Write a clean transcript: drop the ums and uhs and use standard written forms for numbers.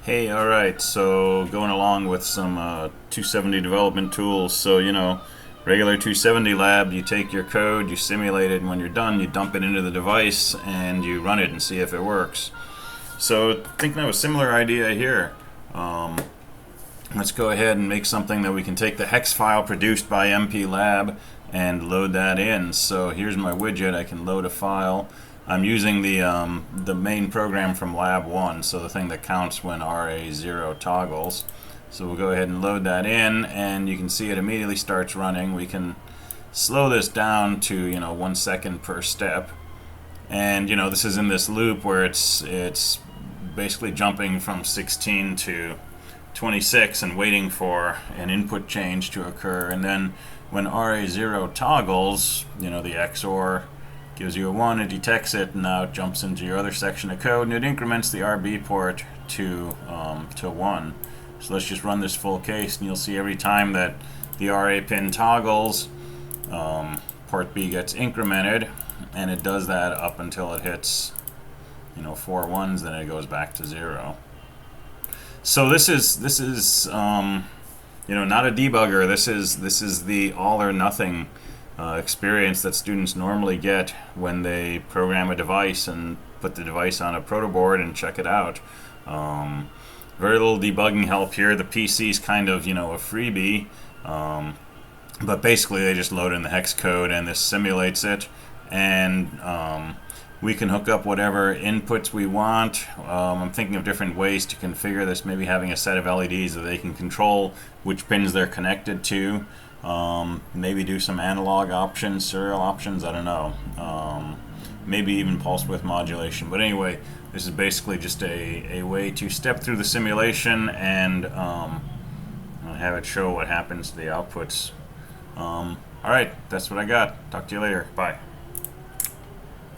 Hey, alright, so going along with some 270 development tools. So, regular 270 lab, you take your code, you simulate it, and when you're done, you dump it into the device and you run it and see if it works. So, thinking of a similar idea here. Let's go ahead and make something that we can take the hex file produced by MPLab and load that in. So, here's my widget. I can load a file. I'm using the main program from Lab 1, so the thing that counts when RA0 toggles. So we'll go ahead and load that in, and you can see it immediately starts running. We can slow this down to 1 second per step, and this is in this loop where it's basically jumping from 16 to 26 and waiting for an input change to occur. And then when RA0 toggles, the XOR gives you a 1, it detects it, and now it jumps into your other section of code, and it increments the RB port to 1. So let's just run this full case, and you'll see every time that the RA pin toggles, port B gets incremented, and it does that up until it hits 4 ones, then it goes back to 0. So this is not a debugger. This is the all or nothing experience that students normally get when they program a device and put the device on a protoboard and check it out. Very little debugging help here. The PC is kind of a freebie, but basically they just load in the hex code and this simulates it, and we can hook up whatever inputs we want. I'm thinking of different ways to configure this, maybe having a set of LEDs that they can control which pins they're connected to. Maybe do some analog options, serial options, I don't know. Maybe even pulse width modulation. But anyway, this is basically just a way to step through the simulation and have it show what happens to the outputs. Alright, that's what I got. Talk to you later. Bye.